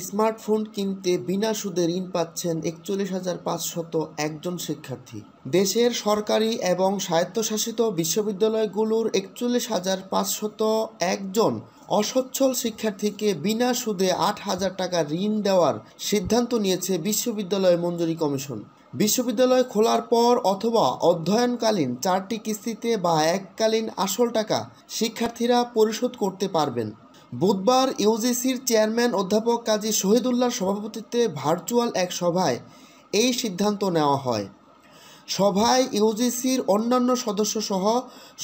Smartphone কিনতে বিনা সুদে ঋণ পাচ্ছেন ৪১,৫০১ জন শিক্ষার্থী। দেশের সরকারি এবং স্বায়ত্তশাসিত বিশ্ববিদ্যালয়গুলোর ৪১,৫০১ জন অসচ্ছল শিক্ষার্থীকে বিনা সুদে ৮,০০০ টাকা ঋণ দেওয়ার সিদ্ধান্ত নিয়েছে বিশ্ববিদ্যালয় মঞ্জুরি কমিশন। বিশ্ববিদ্যালয় খোলার পর অথবা অধ্যয়নকালীন ৪টি কিস্তিতে বা এককালীন আসল টাকা শিক্ষার্থীরা পরিশোধ করতে পারবেন। বুধবার ইউজিসির চেয়ারম্যান অধ্যাপক কাজী শহীদুল্লাহর সভাপতিত্বে ভার্চুয়াল এক সভায় এই সিদ্ধান্ত নেওয়া হয়। সভায় ইউজিসির অন্যান্য সদস্যসহ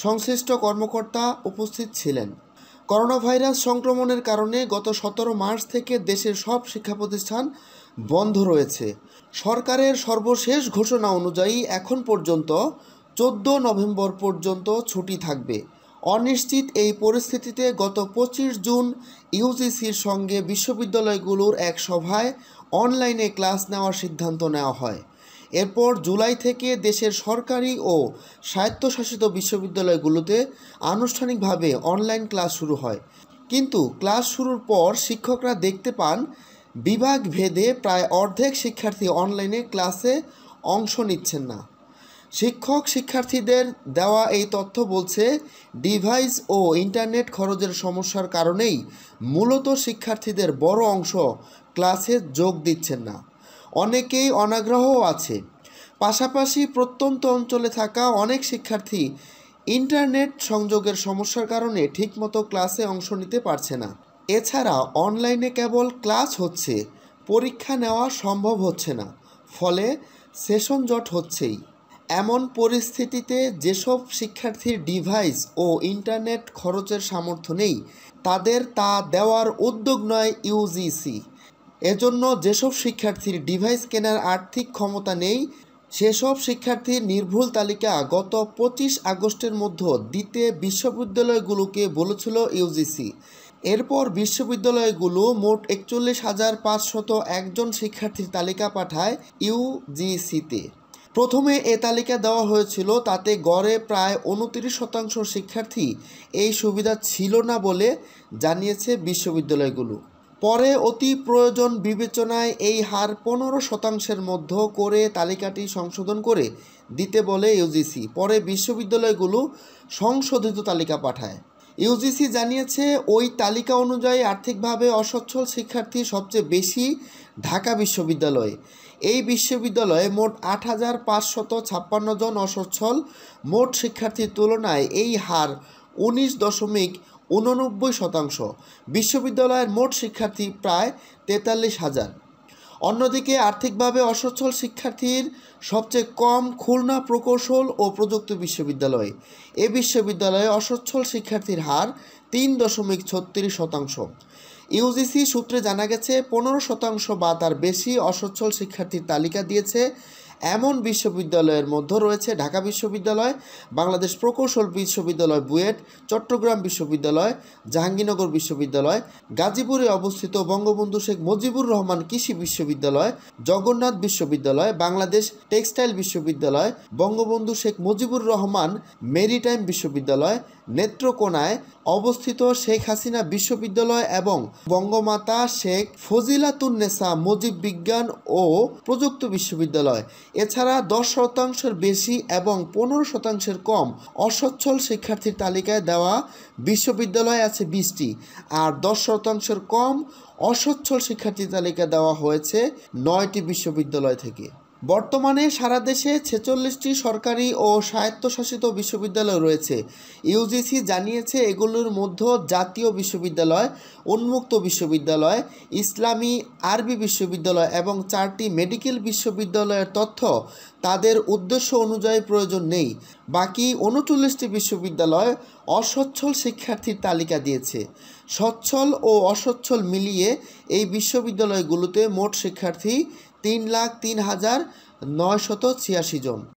সংশ্লিষ্ট কর্মকর্তা উপস্থিত ছিলেন। করোনাভাইরাস সংক্রমণের কারণে গত ১৭ মার্চ থেকে দেশের সব শিক্ষা প্রতিষ্ঠান বন্ধ রয়েছে। সরকারের সর্বশেষ ঘোষণা অনুযায়ী এখন পর্যন্ত ১৪ নভেম্বর পর্যন্ত ছুটি থাকবে। অনিশ্চিত এই পরিস্থিতিতে গত ২৫ জুন ইউজিসির সঙ্গে বিশ্ববিদ্যালয়গুলোর এক সভায় অনলাইনে ক্লাস নেওয়ার সিদ্ধান্ত নেওয়া হয়। এরপর জুলাই থেকে দেশের সরকারি ও স্বায়ত্তশাসিত বিশ্ববিদ্যালয়গুলোতে আনুষ্ঠানিকভাবে অনলাইন ক্লাস শুরু হয়। কিন্তু ক্লাস শুরুর পর শিক্ষকরা দেখতে পান বিভাগ ভেদে প্রায় অর্ধেক শিক্ষার্থী অনলাইনে ক্লাসে অংশ নিচ্ছেন না। শিক্ষার্থীদের দেওয়া এই তথ্য বলছে ডিভাইস ও ইন্টারনেট খরচের সমস্যার কারণেই মূলত শিক্ষার্থীদের বড় অংশ ক্লাসে যোগ দিচ্ছেন না। অনেকেই অনাগ্রহও আছে। পাশাপাশি প্রত্যন্ত অঞ্চলে থাকা অনেক শিক্ষার্থী ইন্টারনেট সংযোগের সমস্যার কারণে ঠিকমতো ক্লাসে অংশ নিতে পারছে না। এছাড়া অনলাইনে কেবল ক্লাস হচ্ছে, পরীক্ষা নেওয়া সম্ভব হচ্ছে না, ফলে সেশন জট হচ্ছেই। এমন পরিস্থিতিতে যেসব শিক্ষার্থীর ডিভাইস ও ইন্টারনেট খরচের সামর্থ্য নেই, তাদের তা দেওয়ার উদ্যোগ নয় ইউজিসি। এজন্য যেসব শিক্ষার্থীর ডিভাইস কেনার আর্থিক ক্ষমতা নেই, সেসব শিক্ষার্থীর নির্ভুল তালিকা গত ২৫ আগস্টের মধ্যে দিতে বিশ্ববিদ্যালয়গুলোকে বলেছিল ইউজিসি। এরপর বিশ্ববিদ্যালয়গুলো মোট ৪১,৫০১ জন শিক্ষার্থীর তালিকা পাঠায় ইউজিসিতে। প্রথমে এ তালিকা দেওয়া হয়েছিল, তাতে গড়ে প্রায় ২৯% শিক্ষার্থী এই সুবিধা ছিল না বলে জানিয়েছে বিশ্ববিদ্যালয়গুলো। পরে অতি প্রয়োজন বিবেচনায় এই হার ১৫%-এর মধ্যে করে তালিকাটি সংশোধন করে দিতে বলে ইউজিসি। পরে বিশ্ববিদ্যালয়গুলো সংশোধিত তালিকা পাঠায়। ইউজিসি জানিয়েছে, ওই তালিকা অনুযায়ী আর্থিকভাবে অসচ্ছল শিক্ষার্থী সবচেয়ে বেশি ঢাকা বিশ্ববিদ্যালয়ে। এই বিশ্ববিদ্যালয়ে মোট ৮,৫৫৬ জন অসচ্ছল। মোট শিক্ষার্থীর তুলনায় এই হার ১৯.৮৯%। বিশ্ববিদ্যালয়ের মোট শিক্ষার্থী প্রায় ৪৩,০০০। অন্যদিকে আর্থিকভাবে অসচ্ছল শিক্ষার্থীর সবচেয়ে কম খুলনা প্রকৌশল ও প্রযুক্তি বিশ্ববিদ্যালয়। এ বিশ্ববিদ্যালয়ে অসচ্ছল শিক্ষার্থীর হার ৩.৩৬%। ইউজিসি সূত্রে জানা গেছে, ১৫% বা তার বেশি অসচ্ছল শিক্ষার্থীর তালিকা দিয়েছে এমন বিশ্ববিদ্যালয়ের মধ্যে রয়েছে ঢাকা বিশ্ববিদ্যালয়, বাংলাদেশ প্রকৌশল বিশ্ববিদ্যালয় বুয়েট, চট্টগ্রাম বিশ্ববিদ্যালয়, জাহাঙ্গীরনগর বিশ্ববিদ্যালয়, গাজীপুরে অবস্থিত বঙ্গবন্ধু শেখ মুজিবুর রহমান কৃষি বিশ্ববিদ্যালয়, জগন্নাথ বিশ্ববিদ্যালয়, বাংলাদেশ টেক্সটাইল বিশ্ববিদ্যালয়, বঙ্গবন্ধু শেখ মুজিবুর রহমান মেরিটাইম বিশ্ববিদ্যালয়, নেত্রকোনায় অবস্থিত শেখ হাসিনা বিশ্ববিদ্যালয় এবং বঙ্গমাতা শেখ ফজিলাতুন্নেসা মুজিব বিজ্ঞান ও প্রযুক্তি বিশ্ববিদ্যালয়। এছাড়া 10%-এর বেশি এবং 15%-এর কম অসচ্ছল শিক্ষার্থীর তালিকায় দেওয়া বিশ্ববিদ্যালয় আছে 20টি, আর 10%-এর কম অসচ্ছল শিক্ষার্থীর তালিকা দেওয়া হয়েছে 9টি বিশ্ববিদ্যালয় থেকে। বর্তমানে সারা দেশে 46টি সরকারি ও স্বায়ত্তশাসিত বিশ্ববিদ্যালয় রয়েছে। ইউজিসি জানিয়েছে, এগুলোর মধ্যে জাতীয় বিশ্ববিদ্যালয়, উন্মুক্ত বিশ্ববিদ্যালয়, ইসলামী আরবি বিশ্ববিদ্যালয় এবং 4টি মেডিকেল বিশ্ববিদ্যালয়ের তথ্য তাদের উদ্দেশ্য অনুযায়ী প্রয়োজন নেই। বাকি 39টি বিশ্ববিদ্যালয় অসচ্ছল শিক্ষার্থীর তালিকা দিয়েছে। সচ্ছল ও অসচ্ছল মিলিয়ে এই বিশ্ববিদ্যালয়গুলোতে মোট শিক্ষার্থী 3,03,986 জন।